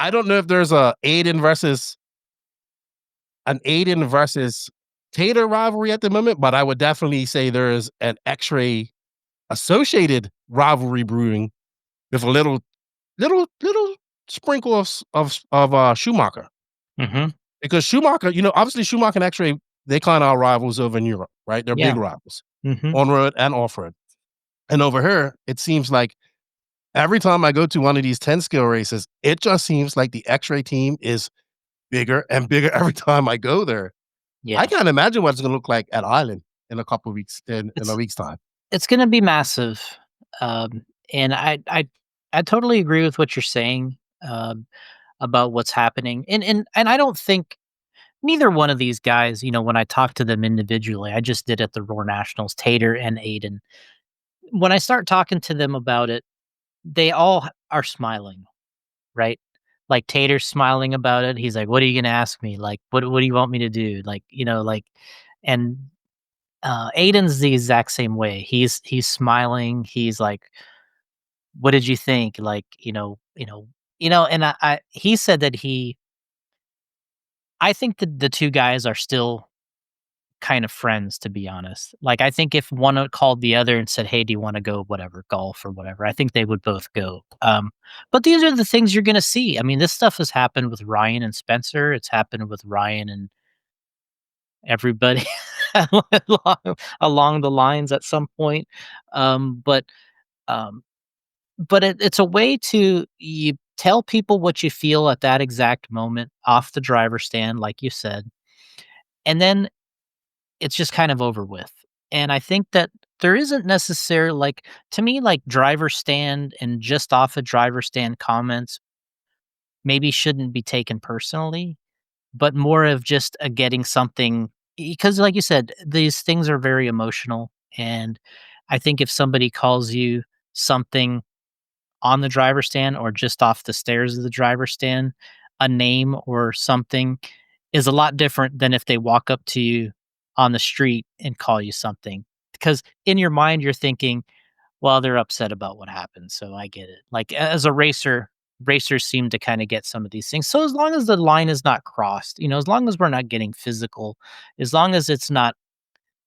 I don't know if there's an Aiden versus Tater rivalry at the moment, but I would definitely say there's an X-Ray associated rivalry brewing with a little sprinkle of Schumacher. Mm-hmm. Because Schumacher, obviously Schumacher and X-Ray, they kind of are rivals over in Europe, right? They're Yeah. big rivals Mm-hmm. on road and off road. And over here, it seems like every time I go to one of these 10 scale races, it just seems like the X-Ray team is bigger and bigger every time I go there. Yeah. I can't imagine what it's going to look like at Island in a couple of weeks, in a week's time. It's going to be massive, and I totally agree with what you're saying about what's happening, and I don't think neither one of these guys, when I talk to them individually, I just did at the Roar Nationals, Tater and Aiden. When I start talking to them about it, they all are smiling, right? Like Tater's smiling about it. He's like, "What are you gonna ask me? Like, what do you want me to do?" Like, and Aiden's the exact same way. He's smiling. He's like, "What did you think?" Like, and he said that I think that the two guys are still kind of friends, to be honest. Like, I think if one had called the other and said, "Hey, do you want to go whatever golf or whatever?" I think they would both go. But these are the things you're gonna see. I mean, this stuff has happened with Ryan and Spencer. It's happened with Ryan and everybody along along the lines at some point. Um, but um, it's a way to you tell people what you feel at that exact moment off the driver's stand, like you said, and then it's just kind of over with. And I think that there isn't necessarily like to me, like driver stand and just off a driver stand comments maybe shouldn't be taken personally, but more of just a getting something because like you said, these things are very emotional. And I think if somebody calls you something on the driver stand or just off the stairs of the driver stand, a name or something is a lot different than if they walk up to you on the street and call you something. Because in your mind, you're thinking, well, they're upset about what happened. So I get it. Like as a racer, racers seem to kind of get some of these things. So as long as the line is not crossed, as long as we're not getting physical, as long as it's not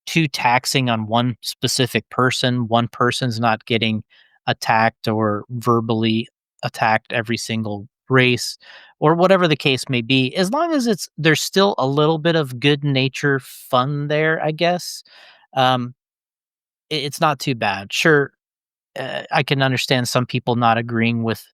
too taxing on one specific person, one person's not getting attacked or verbally attacked every single race or whatever the case may be, as long as there's still a little bit of good nature fun there, I guess. um it's not too bad. Sure, I can understand some people not agreeing with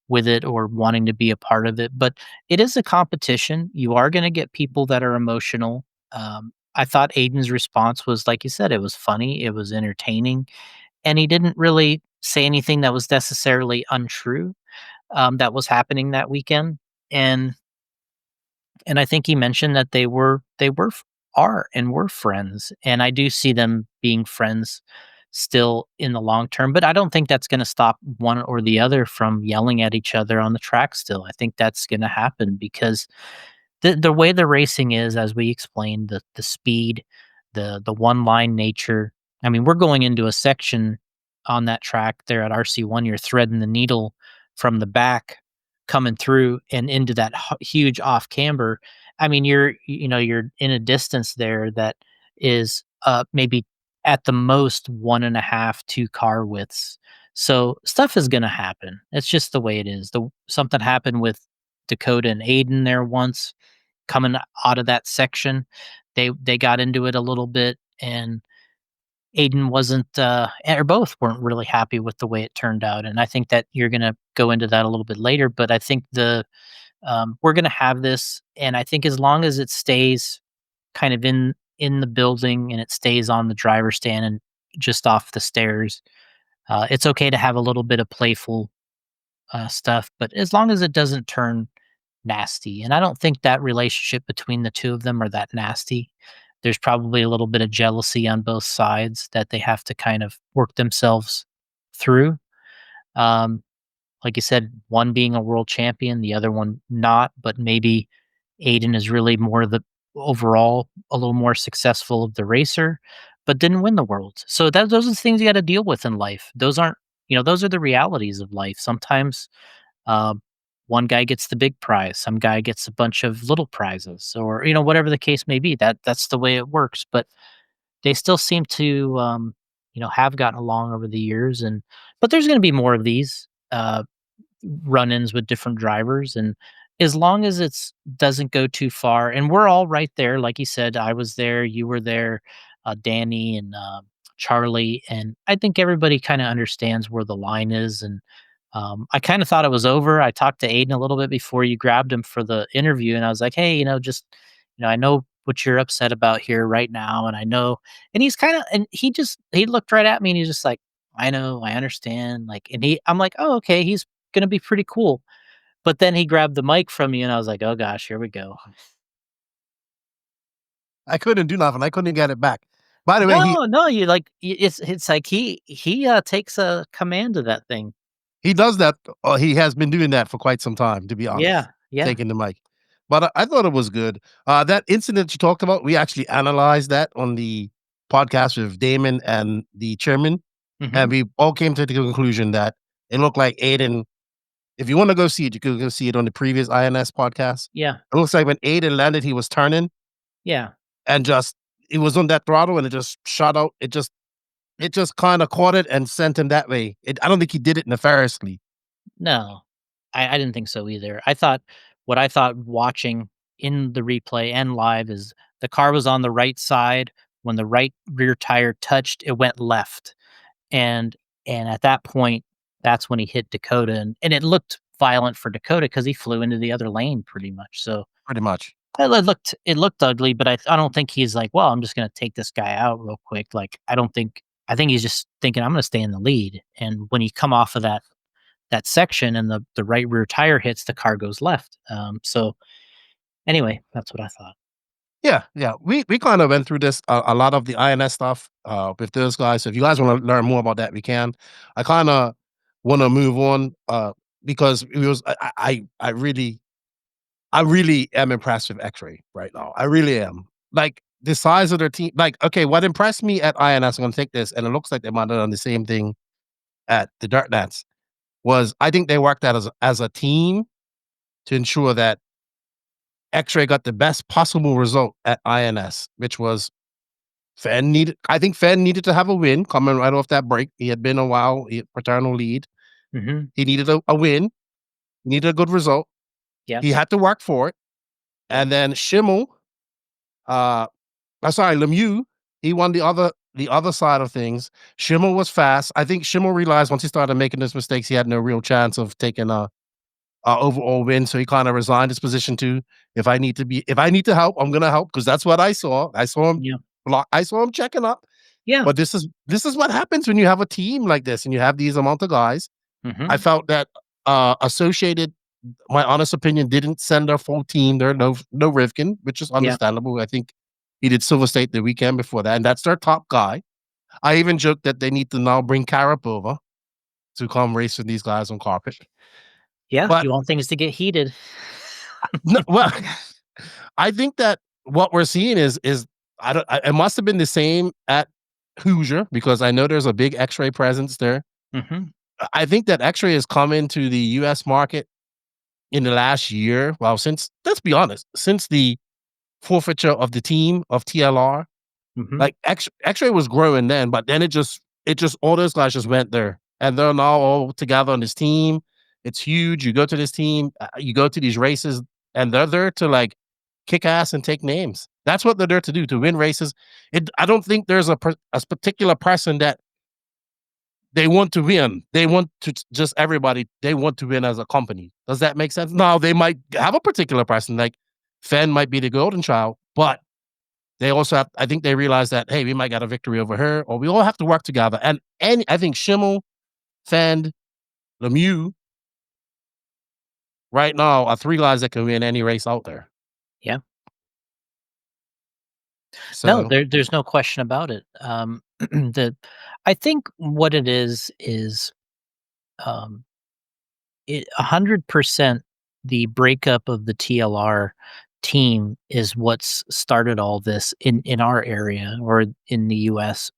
it or wanting to be a part of it, but it is a competition. You are going to get people that are emotional. I thought Aiden's response was, like you said, it was funny, it was entertaining, and he didn't really say anything that was necessarily untrue that was happening that weekend. And I think he mentioned that are and were friends, and I do see them being friends still in the long term, but I don't think that's gonna stop one or the other from yelling at each other on the track still. I think that's gonna happen because the way the racing is, as we explained, the speed, the one line nature. I mean, we're going into a section on that track there at RC1. You're threading the needle from the back, coming through and into that huge off camber. I mean, you're in a distance there that is maybe at the most 1.5, 2 car widths. So stuff is gonna happen. It's just the way it is. Something happened with Dakotah and Aiden there once coming out of that section. They got into it a little bit, and Aiden wasn't, or both weren't really happy with the way it turned out. And I think that you're gonna go into that a little bit later. But I think we're gonna have this, and I think as long as it stays kind of in the building and it stays on the driver's stand and just off the stairs, it's okay to have a little bit of playful stuff, but as long as it doesn't turn nasty. And I don't think that relationship between the two of them are that nasty. There's probably a little bit of jealousy on both sides that they have to kind of work themselves through. Um, like you said, one being a world champion, the other one not, but maybe Aiden is really more the overall a little more successful of the racer, but didn't win the world. So those are the things you got to deal with in life. Those aren't, those are the realities of life. Sometimes uh, one guy gets the big prize, some guy gets a bunch of little prizes, or whatever the case may be. That's the way it works. But they still seem to, have gotten along over the years, but there's going to be more of these. Run-ins with different drivers, and as long as it's doesn't go too far, and we're all right there, like you said, I was there, you were there, Danny and Charlie, and I think everybody kind of understands where the line is. And I kind of thought it was over. I talked to Aiden a little bit before you grabbed him for the interview, and I was like, hey, just I know what you're upset about here right now, and I know. And he's kind of, and he looked right at me, and he's just like, I know, I understand, like, and I'm like, oh, okay, he's gonna be pretty cool. But then he grabbed the mic from me, and I was like, "Oh gosh, here we go." I couldn't do nothing. I couldn't get it back. By the way, No, no, you like it's like he takes a command of that thing. he does that. He has been doing that for quite some time, to be honest, Yeah, yeah. taking the mic. But I thought it was good. That incident you talked about, we actually analyzed that on the podcast with Damon and the chairman, and Mhm. we all came to the conclusion that it looked like Aiden. If you want to go see it, you could go see it on the previous INS podcast. Yeah, It looks like when Aiden landed, he was turning yeah. and just it was on that throttle and it just shot out. It just kind of caught it and sent him that way. I don't think he did it nefariously. No. I didn't think so either. I thought watching in the replay and live is the car was on the right side. When the right rear tire touched, it went left. And at that point, that's when he hit Dakotah, and it looked violent for Dakotah because he flew into the other lane pretty much. So Pretty much. it looked ugly, but I don't think he's like, well, I'm just gonna take this guy out real quick. Like, I think he's just thinking I'm gonna stay in the lead. And when you come off of that section and the right rear tire hits, the car goes left. So anyway, that's what I thought. Yeah, yeah. We kind of went through this a lot of the INS stuff with those guys. So if you guys want to learn more about that, we can. I kind of want to move on because it was I really am impressed with X-Ray right now. I really am. Like the size of their team. Like, okay, what impressed me at INS, I'm gonna take this, and it looks like they might have done the same thing at the Dirt Nats, was I think they worked out as a team to ensure that X-Ray got the best possible result at INS, which was I think Fenn needed to have a win coming right off that break. He had been a while, he had paternal lead. Hmm. He needed a win, needed a good result. Yeah, He had to work for it. yeah. And then Schimmel, uh, sorry, Lemieux, he won the other side of things. Schimmel was fast. I think Schimmel realized once he started making those mistakes, he had no real chance of taking a overall win. So he kind of resigned his position to if I need to help, I'm gonna help because that's what I saw. I saw him Yeah, block. I saw him checking up. yeah. But this is what happens when you have a team like this and you have these amount of guys. I Hmm. felt that Associated, my honest opinion, didn't send their full team. There no Rivkin, which is Yeah. understandable. I think he did Silver State the weekend before that, and that's their top guy. I even joked that they need to now bring Carap over to come race with these guys on carpet. Yeah, But you want things to get heated. no, well, I think that what we're seeing is I don't. It must have been the same at Hoosier because I know there's a big X-ray presence there. Mhm, I think that X-ray has come into the U.S. market in the last year. Well, since let's be honest, since the forfeiture of the team of TLR, mhm. like X-ray was growing then, but then it just all those guys just went there, and they're now all together on this team. It's huge. You go to this team, you go to these races, and they're there to like kick ass and take names. That's what they're there to do, to win races. I don't think there's a particular person that they want to win. They want to just everybody. They want to win as a company. Does that make sense? Now they might have a particular person, like Fenn might be the golden child, but they also have. I think they realize that hey, we might get a victory over her, or we all have to work together. And I think Schimmel, Fenn, Lemieux, right now are three guys that can win any race out there. Yeah. No, So there's no question about it. The I think what it is, um, 100% the breakup of the TLR team is what's started all this in our area or in the US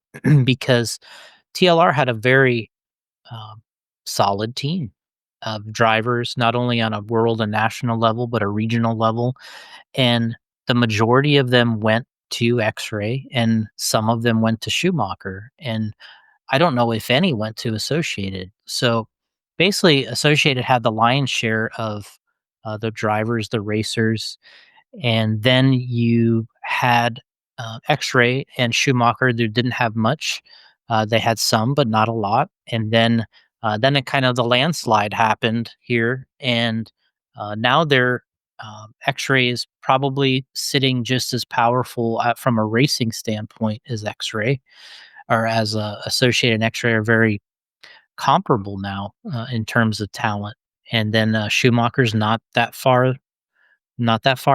because TLR had a very, um, solid team. of drivers, not only on a world and national level, but a regional level. And the majority of them went to X-Ray, and some of them went to Schumacher. And I don't know if any went to Associated. So basically, Associated had the lion's share of the drivers, the racers, and then you had X-Ray and Schumacher. They didn't have much. They had some, but not a lot. And then it kind of the landslide happened here, and now they're X-Ray is probably sitting just as powerful from a racing standpoint as X-Ray, or as Associated and X-Ray are very comparable now in terms of talent. And then Schumacher's not that far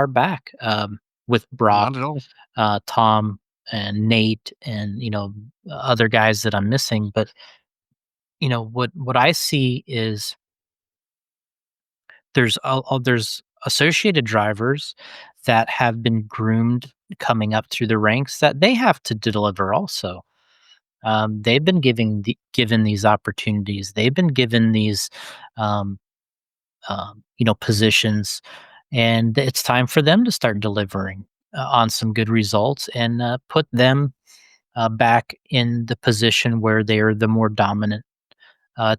back, with Brock, Not at all. Tom, and Nate, and other guys that I'm missing. But what I see is there's associated drivers that have been groomed coming up through the ranks that they have to deliver also. They've been given these opportunities. They've been given these, um, positions, and it's time for them to start delivering on some good results, and put them back in the position where they are the more dominant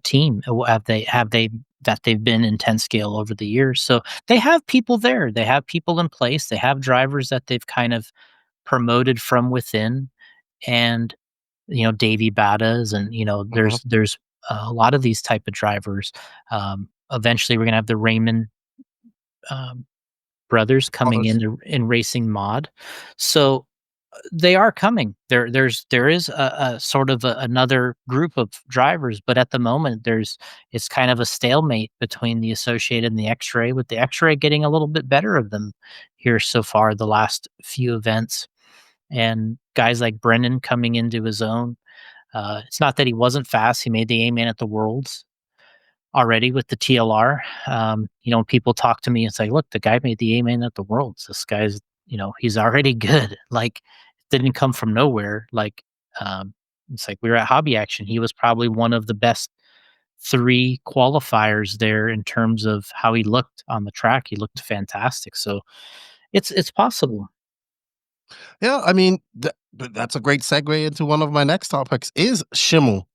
team. Have they that they've been in 10 scale over the years? So they have people there. They have people in place. They have drivers that they've kind of promoted from within, and Davy Battas, and Mhm. there's a lot of these type of drivers. Eventually, we're gonna have the Raymond um, brothers coming Others. in racing mod. So they are coming. There is a sort of another group of drivers, but at the moment it's kind of a stalemate between the Associated and the X-Ray, with the X-Ray getting a little bit better of them here so far the last few events, and guys like Brennan coming into his own. It's not that he wasn't fast; he made the A-man at the Worlds already with the TLR. People talk to me and say, "Look, the guy made the A-man at the Worlds. This guy's, he's already good." Like, didn't come from nowhere. Like, it's like we were at Hobby Action. He was probably one of the best three qualifiers there in terms of how he looked on the track. He looked fantastic. So it's possible. Yeah, I mean, but that's a great segue into one of my next topics is Schimmel.